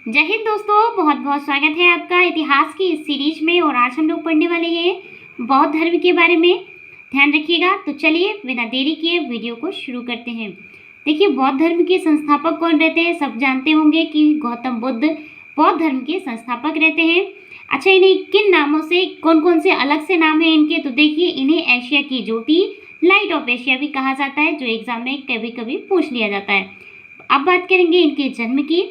जय हिंद दोस्तों, बहुत बहुत स्वागत है आपका इतिहास की इस सीरीज में। और आज हम लोग पढ़ने वाले हैं बौद्ध धर्म के बारे में। ध्यान रखिएगा। तो चलिए बिना देरी किए वीडियो को शुरू करते हैं। देखिए, बौद्ध धर्म के संस्थापक कौन रहते हैं? सब जानते होंगे कि गौतम बुद्ध बौद्ध धर्म के संस्थापक रहते हैं। अच्छा, इन्हें किन नामों से, कौन कौन से अलग से नाम है इनके? तो देखिए, इन्हें एशिया की ज्योति, लाइट ऑफ एशिया भी कहा जाता है, जो एग्जाम में कभी कभी पूछ लिया जाता है। अब बात करेंगे इनके जन्म की।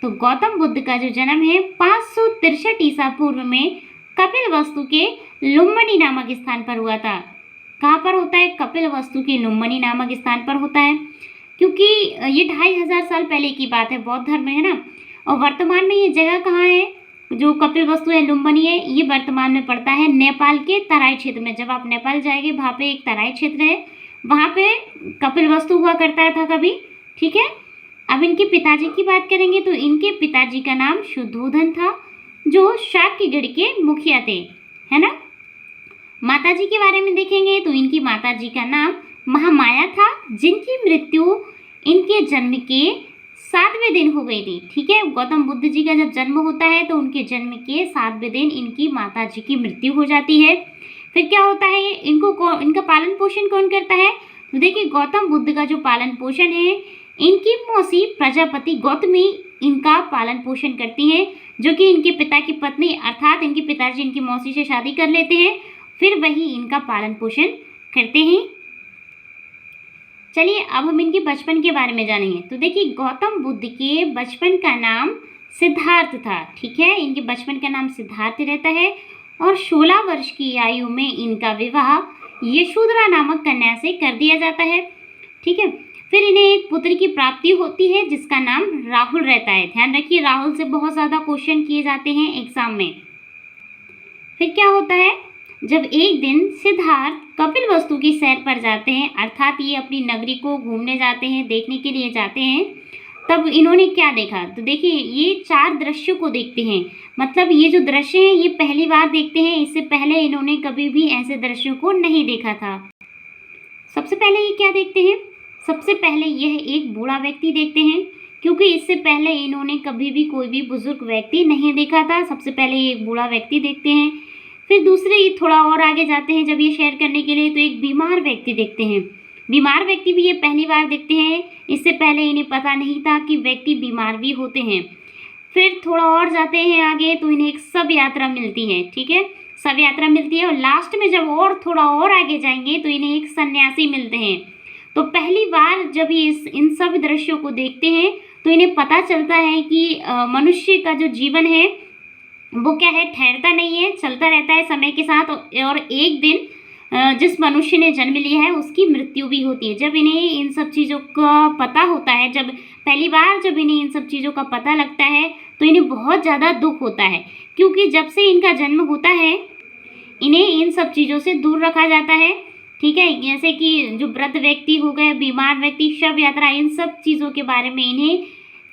तो गौतम बुद्ध का जो जन्म है 563 ईसा पूर्व में कपिलवस्तु के लुम्बिनी नामक स्थान पर हुआ था। कहाँ पर होता है? कपिलवस्तु के लुम्बिनी नामक स्थान पर होता है, क्योंकि ये 2500 साल पहले की बात है, बौद्ध धर्म है ना। और वर्तमान में ये जगह कहाँ है? जो कपिलवस्तु है, लुम्बिनी है, ये वर्तमान में पड़ता है नेपाल के तराई क्षेत्र में। जब आप नेपाल जाएंगे, वहाँ पे एक तराई क्षेत्र है, वहाँ पे कपिलवस्तु हुआ करता था कभी। ठीक है। अब इनके पिताजी की बात करेंगे तो इनके पिताजी का नाम शुद्धोधन था, जो शाक्यगढ़ के मुखिया थे, है ना। माताजी के बारे में देखेंगे तो इनकी माताजी का नाम महामाया था, जिनकी मृत्यु इनके जन्म के 7वें दिन हो गई थी। ठीक है। गौतम बुद्ध जी का जब जन्म होता है तो उनके जन्म के 7वें दिन इनकी माताजी की मृत्यु हो जाती है। फिर क्या होता है? इनका पालन पोषण कौन करता है? तो देखिए, गौतम बुद्ध का जो पालन पोषण है, इनकी मौसी प्रजापति गौतमी इनका पालन पोषण करती हैं, जो कि इनके पिता की पत्नी, अर्थात इनके पिताजी इनकी मौसी से शादी कर लेते हैं, फिर वही इनका पालन पोषण करते हैं। चलिए अब हम इनके बचपन के बारे में जानेंगे। तो देखिए, गौतम बुद्ध के बचपन का नाम सिद्धार्थ था। ठीक है। इनके बचपन का नाम सिद्धार्थ रहता है और 16 वर्ष की आयु में इनका विवाह यशोधरा नामक कन्या से कर दिया जाता है। ठीक है। फिर इन्हें एक पुत्र की प्राप्ति होती है, जिसका नाम राहुल रहता है। ध्यान रखिए, राहुल से बहुत ज़्यादा क्वेश्चन किए जाते हैं एग्जाम में। फिर क्या होता है? जब एक दिन सिद्धार्थ कपिलवस्तु की सैर पर जाते हैं, अर्थात ये अपनी नगरी को घूमने जाते हैं, देखने के लिए जाते हैं, तब इन्होंने क्या देखा? तो देखिए, ये 4 दृश्यों को देखते हैं। मतलब ये जो दृश्य हैं, ये पहली बार देखते हैं। इससे पहले इन्होंने कभी भी ऐसे दृश्यों को नहीं देखा था। सबसे पहले ये क्या देखते हैं? सबसे पहले यह एक बूढ़ा व्यक्ति देखते हैं, क्योंकि इससे पहले इन्होंने कभी भी कोई भी बुजुर्ग व्यक्ति नहीं देखा था। सबसे पहले ये एक बूढ़ा व्यक्ति देखते हैं। फिर दूसरे ये थोड़ा और आगे जाते हैं, जब ये शेयर करने के लिए, तो एक बीमार व्यक्ति देखते हैं। बीमार व्यक्ति भी ये पहली बार देखते हैं। इससे पहले इन्हें पता नहीं था कि व्यक्ति बीमार भी होते हैं। फिर थोड़ा और जाते हैं आगे तो इन्हें एक शव यात्रा मिलती है। ठीक है। शव यात्रा मिलती है और लास्ट में जब और थोड़ा और आगे जाएंगे तो इन्हें एक सन्यासी मिलते हैं। तो पहली बार जब ये इन सब दृश्यों को देखते हैं तो इन्हें पता चलता है कि मनुष्य का जो जीवन है वो क्या है, ठहरता नहीं है, चलता रहता है समय के साथ। और एक दिन जिस मनुष्य ने जन्म लिया है उसकी मृत्यु भी होती है। जब इन्हें इन सब चीज़ों का पता होता है, जब पहली बार जब इन्हें इन सब चीज़ों का पता लगता है, तो इन्हें बहुत ज़्यादा दुख होता है, क्योंकि जब से इनका जन्म होता है इन्हें इन सब चीज़ों से दूर रखा जाता है। ठीक है। जैसे कि जो वृद्ध व्यक्ति हो गए, बीमार व्यक्ति, शव यात्रा, इन सब चीज़ों के बारे में इन्हें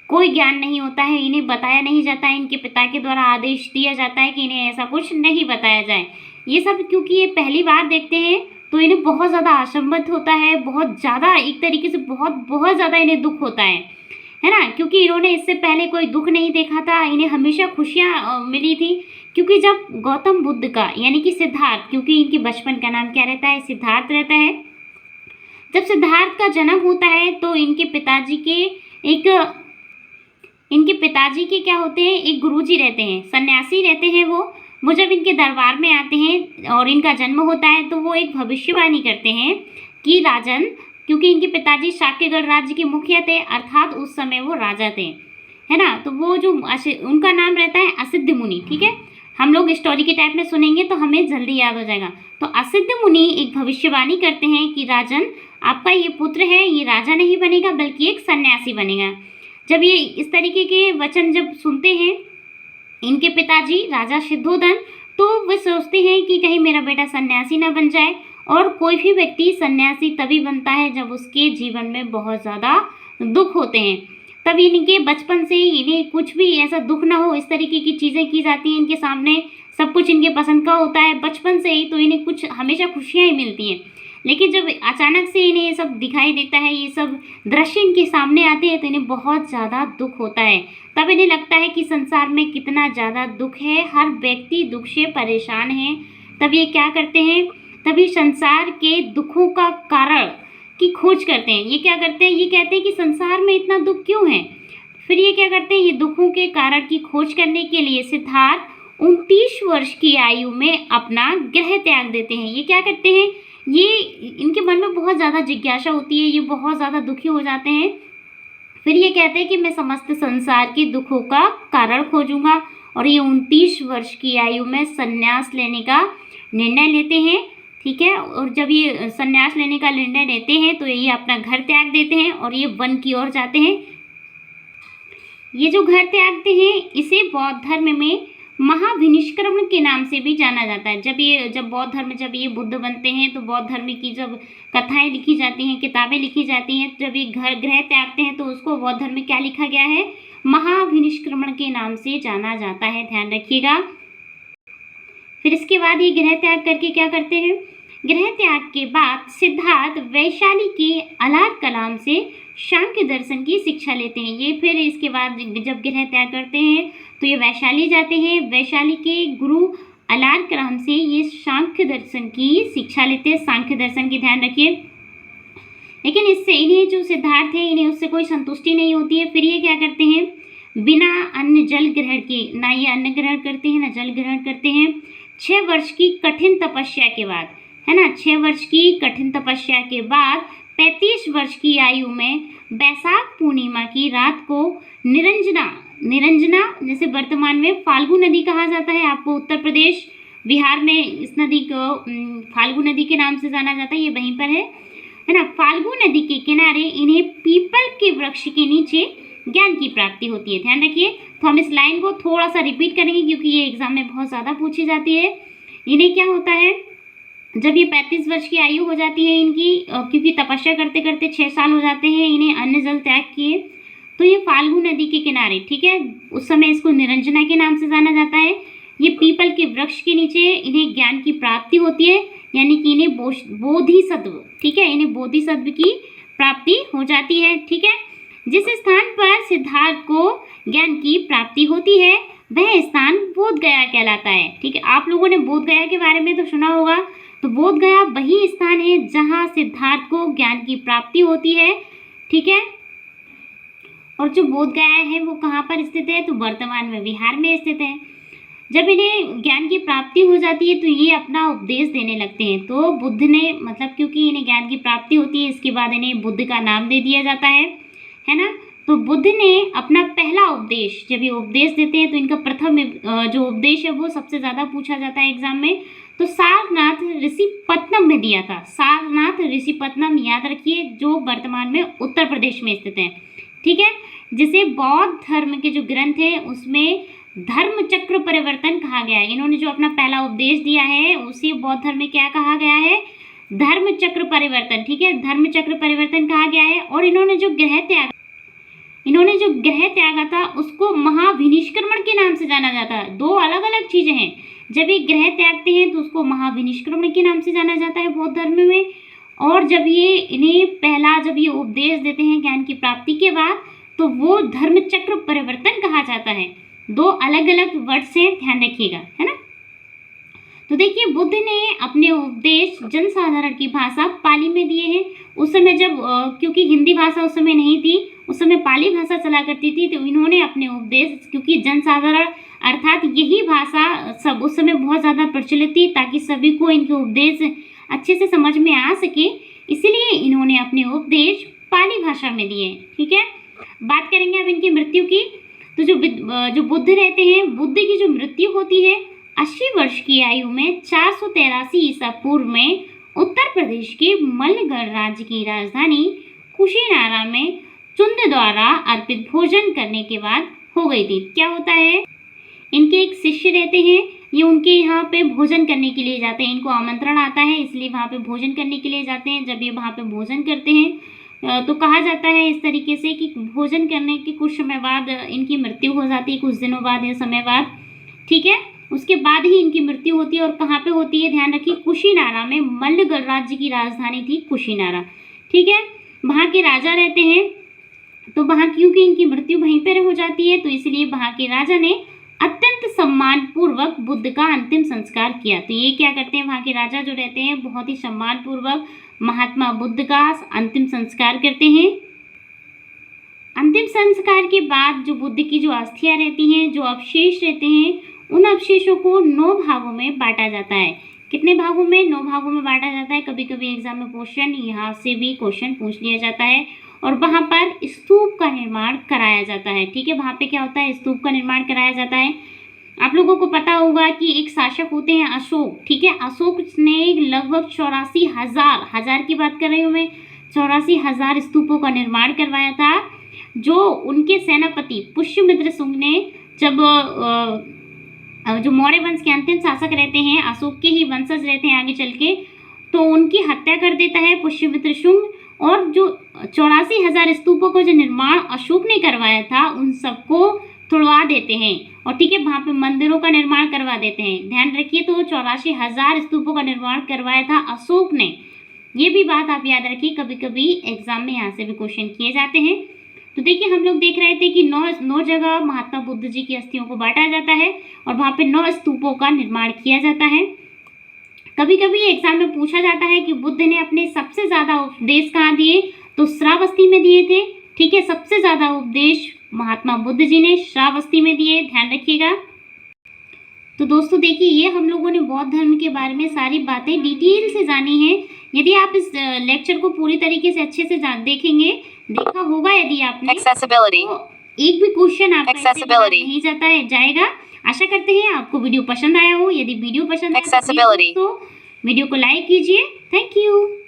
कोई ज्ञान नहीं होता है, इन्हें बताया नहीं जाता है। इनके पिता के द्वारा आदेश दिया जाता है कि इन्हें ऐसा कुछ नहीं बताया जाए। ये सब क्योंकि ये पहली बार देखते हैं तो इन्हें बहुत ज़्यादा असंबद्ध होता है, बहुत ज़्यादा, एक तरीके से बहुत ज़्यादा इन्हें दुख होता है ना। क्योंकि इन्होंने इससे पहले कोई दुख नहीं देखा था, इन्हें हमेशा खुशियाँ मिली थी। क्योंकि जब गौतम बुद्ध का, यानी कि सिद्धार्थ, क्योंकि इनके बचपन का नाम क्या रहता है? सिद्धार्थ रहता है। जब सिद्धार्थ का जन्म होता है तो इनके पिताजी के क्या होते हैं, एक गुरुजी रहते हैं, सन्यासी रहते हैं। वो जब इनके दरबार में आते हैं और इनका जन्म होता है तो वो एक भविष्यवाणी करते हैं कि राजन, क्योंकि इनके पिताजी शाक्यगढ़ राज्य के मुखिया थे, अर्थात उस समय वो राजा थे, है ना। तो वो जो उनका नाम रहता है असिद्ध मुनि। ठीक है। हम लोग स्टोरी के टाइप में सुनेंगे तो हमें जल्दी याद हो जाएगा। तो असिद्ध मुनि एक भविष्यवाणी करते हैं कि राजन, आपका ये पुत्र है, ये राजा नहीं बनेगा बल्कि एक सन्यासी बनेगा। जब ये इस तरीके के वचन जब सुनते हैं इनके पिताजी राजा शुद्धोधन, तो वे सोचते हैं कि कहीं मेरा बेटा सन्यासी ना बन जाए। और कोई भी व्यक्ति सन्यासी तभी बनता है जब उसके जीवन में बहुत ज़्यादा दुख होते हैं। तब इनके बचपन से ही इन्हें कुछ भी ऐसा दुख ना हो, इस तरीके की चीज़ें की जाती हैं इनके सामने। सब कुछ इनके पसंद का होता है बचपन से ही, तो इन्हें कुछ हमेशा खुशियाँ ही मिलती हैं। लेकिन जब अचानक से इन्हें ये सब दिखाई देता है, ये सब दृश्य इनके सामने आते हैं, तो इन्हें बहुत ज़्यादा दुख होता है। तब इन्हें लगता है कि संसार में कितना ज़्यादा दुख है, हर व्यक्ति दुख से परेशान है। तब ये क्या करते हैं, तभी संसार के दुखों का कारण की खोज करते हैं। ये क्या करते हैं, ये कहते हैं कि संसार में इतना दुख क्यों है। फिर ये क्या करते हैं, ये दुखों के कारण की खोज करने के लिए सिद्धार्थ 29 वर्ष की आयु में अपना गृह त्याग देते हैं। ये क्या करते हैं, ये इनके मन में बहुत ज़्यादा जिज्ञासा होती है, ये बहुत ज़्यादा दुखी हो जाते हैं। फिर ये कहते हैं कि मैं समस्त संसार के दुखों का कारण खोजूंगा, और ये 29 वर्ष की आयु में संन्यास लेने का निर्णय लेते हैं। ठीक है, और जब ये संन्यास लेने का निर्णय लेते हैं तो ये अपना घर त्याग देते हैं और ये वन की ओर जाते हैं। ये जो घर त्यागते हैं इसे बौद्ध धर्म में महाविनिष्क्रमण के नाम से भी जाना जाता है। जब बौद्ध धर्म, जब ये बुद्ध बनते हैं तो बौद्ध धर्म की जब कथाएं लिखी जाती हैं, किताबें लिखी जाती हैं, जब ये गृह त्यागते हैं तो उसको बौद्ध धर्म में क्या लिखा गया है, महाविनिष्क्रमण के नाम से जाना जाता है, ध्यान रखिएगा। फिर इसके बाद ये गृह त्याग करके क्या करते हैं, गृह त्याग के बाद सिद्धार्थ वैशाली के अलार कलाम से सांख्य दर्शन की शिक्षा लेते हैं। ये फिर इसके बाद जब गृह त्याग करते हैं तो ये वैशाली जाते हैं, वैशाली के गुरु अलार कलाम से ये सांख्य दर्शन की शिक्षा लेते हैं। सांख्य दर्शन की ध्यान रखिए। लेकिन इससे इन्हें जो सिद्धार्थ है इन्हें उससे कोई संतुष्टि नहीं होती है। फिर ये क्या करते हैं, बिना अन्न जल ग्रहण के, ना ये अन्न ग्रहण करते हैं ना जल ग्रहण करते हैं। 6 वर्ष की कठिन तपस्या के बाद, है ना, 6 वर्ष की कठिन तपस्या के बाद 35 वर्ष की आयु में बैसाख पूर्णिमा की रात को निरंजना जैसे वर्तमान में फाल्गु नदी कहा जाता है, आपको उत्तर प्रदेश बिहार में इस नदी को फाल्गु नदी के नाम से जाना जाता है, ये वहीं पर है ना। फाल्गु नदी के किनारे इन्हें पीपल के वृक्ष के नीचे ज्ञान की प्राप्ति होती है। ध्यान रखिए, तो हम इस लाइन को थोड़ा सा रिपीट करेंगे क्योंकि ये एग्जाम में बहुत ज़्यादा पूछी जाती है। इन्हें क्या होता है, जब ये 35 वर्ष की आयु हो जाती है इनकी, क्योंकि तपस्या करते करते 6 साल हो जाते हैं, इन्हें अन्न जल त्याग किए, तो ये फाल्गु नदी के किनारे, ठीक है, उस समय इसको निरंजना के नाम से जाना जाता है, ये पीपल के वृक्ष के नीचे इन्हें ज्ञान की प्राप्ति होती है, यानी कि इन्हें बोधिसत्व, ठीक है, इन्हें बोधिसत्व की प्राप्ति हो जाती है। ठीक है, जिस स्थान पर सिद्धार्थ को ज्ञान की प्राप्ति होती है वह स्थान बोध गया कहलाता है। ठीक है, आप लोगों ने बोध गया के बारे में तो सुना होगा, तो बोध गया वही स्थान है जहाँ सिद्धार्थ को ज्ञान की प्राप्ति होती है। ठीक है, और जो बोध गया है वो कहाँ पर स्थित है, तो वर्तमान में बिहार में स्थित है। जब इन्हें ज्ञान की प्राप्ति हो जाती है तो ये अपना उपदेश देने लगते हैं। तो बुद्ध ने, मतलब क्योंकि इन्हें ज्ञान की प्राप्ति होती है इसके बाद इन्हें बुद्ध का नाम दे दिया जाता है ना। तो बुद्ध ने अपना पहला उपदेश, जब ये उपदेश देते हैं तो इनका प्रथम जो उपदेश है वो सबसे ज़्यादा पूछा जाता है एग्जाम में, तो सारनाथ ऋषिपत्तनम में दिया था। सारनाथ ऋषिपत्तनम याद रखिए, जो वर्तमान में उत्तर प्रदेश में स्थित है। ठीक है, जिसे बौद्ध धर्म के जो ग्रंथ है उसमें धर्म चक्र परिवर्तन कहा गया है। इन्होंने जो अपना पहला उपदेश दिया है उसे बौद्ध धर्म में क्या कहा गया है, धर्म चक्र परिवर्तन। ठीक है, धर्म चक्र परिवर्तन कहा गया है। और इन्होंने जो ग्रह त्यागा था उसको महाविनिष्क्रमण के नाम से जाना जाता है। दो अलग अलग चीजें हैं, जब ये ग्रह त्यागते हैं तो उसको महाविनिष्क्रमण के नाम से जाना जाता है बौद्ध धर्म में, और जब ये जब ये उपदेश देते हैं ज्ञान की प्राप्ति के बाद तो वो धर्म चक्र परिवर्तन कहा जाता है। दो अलग अलग वर्ड से ध्यान रखिएगा, है ना। तो देखिए, बुद्ध ने अपने उपदेश जनसाधारण की भाषा पाली में दिए हैं। उस समय जब क्योंकि हिंदी भाषा उस समय नहीं थी, उस समय पाली भाषा चला करती थी, तो इन्होंने अपने उपदेश, क्योंकि जनसाधारण अर्थात यही भाषा सब उस समय बहुत ज़्यादा प्रचलित थी ताकि सभी को इनके उपदेश अच्छे से समझ में आ सके, इसलिए इन्होंने अपने उपदेश पाली भाषा में दिए। ठीक है, बात करेंगे अब इनकी मृत्यु की। तो जो बुद्ध रहते हैं, बुद्ध की जो मृत्यु होती है 80 वर्ष की आयु में 483 ईसा पूर्व में उत्तर प्रदेश के मल्लगढ़ राज्य की राजधानी कुशीनारा में चुंद द्वारा अर्पित भोजन करने के बाद हो गई थी। क्या होता है, इनके एक शिष्य रहते हैं, ये उनके यहाँ पे भोजन करने के लिए जाते हैं, इनको आमंत्रण आता है इसलिए वहाँ पे भोजन करने के लिए जाते हैं। जब ये वहाँ पे भोजन करते हैं तो कहा जाता है इस तरीके से कि भोजन करने के कुछ समय बाद इनकी मृत्यु हो जाती है, कुछ दिनों बाद या समय बाद। ठीक है, उसके बाद ही इनकी मृत्यु होती है। और कहाँ पे होती है, ध्यान रखिए, कुशीनारा में। मल्ल गणराज्य की राजधानी थी कुशीनारा, ठीक है। वहाँ के राजा रहते हैं, तो वहाँ क्योंकि इनकी मृत्यु वहीं पर हो जाती है, तो इसलिए वहाँ के राजा ने अत्यंत सम्मान पूर्वक बुद्ध का अंतिम संस्कार किया। तो ये क्या करते हैं, वहाँ के राजा जो रहते हैं बहुत ही सम्मान पूर्वक महात्मा बुद्ध का अंतिम संस्कार करते हैं। अंतिम संस्कार के बाद जो बुद्ध की जो अस्थियां रहती हैं, जो अवशेष रहते हैं, उन अवशेषों को 9 भागों में बांटा जाता है। कितने भागों में, 9 भागों में बांटा जाता है। कभी कभी एग्जाम में क्वेश्चन यहाँ से भी क्वेश्चन पूछ लिया जाता है। और वहाँ पर स्तूप का निर्माण कराया जाता है, ठीक है। वहाँ पे क्या होता है, स्तूप का निर्माण कराया जाता है। आप लोगों को पता होगा कि एक शासक होते हैं अशोक, ठीक है। अशोक ने लगभग 84,000, हजार की बात कर रही हूँ मैं, 84,000 स्तूपों का निर्माण करवाया था, जो उनके सेनापति पुष्यमित्र शुंग ने, जब जो मौर्य वंश के अंतिम शासक रहते हैं, अशोक के ही वंशज रहते हैं आगे चल के, तो उनकी हत्या कर देता है पुष्यमित्र शुंग। और जो 84,000 स्तूपों का जो निर्माण अशोक ने करवाया था, उन सबको तुड़वा देते हैं, और ठीक है, वहाँ पे मंदिरों का निर्माण करवा देते हैं। ध्यान रखिए, तो 84,000 स्तूपों का निर्माण करवाया था अशोक ने। ये भी बात आप याद रखिए, कभी कभी एग्जाम में यहाँ से भी क्वेश्चन किए जाते हैं। तो देखिए, हम लोग देख रहे थे कि 9 जगह महात्मा बुद्ध जी की अस्थियों को बांटा जाता है, और वहाँ पे 9 स्तूपों का निर्माण किया जाता है। कभी कभी एग्जाम में पूछा जाता है कि बुद्ध ने अपने सबसे ज़्यादा उपदेश कहाँ दिए, तो श्रावस्ती में दिए थे, ठीक है। सबसे ज़्यादा उपदेश महात्मा बुद्ध जी ने श्रावस्ती में दिए, ध्यान रखिएगा। तो दोस्तों देखिए, ये हम लोगों ने बौद्ध धर्म के बारे में सारी बातें डिटेल से जानी है। यदि आप इस लेक्चर को पूरी तरीके से अच्छे से देखेंगे, देखा होगा यदि आपने, तो एक भी क्वेश्चन आपका नहीं जाएगा। आशा करते हैं आपको वीडियो पसंद आया हो। यदि वीडियो पसंद आया तो वीडियो को लाइक कीजिए। Thank you.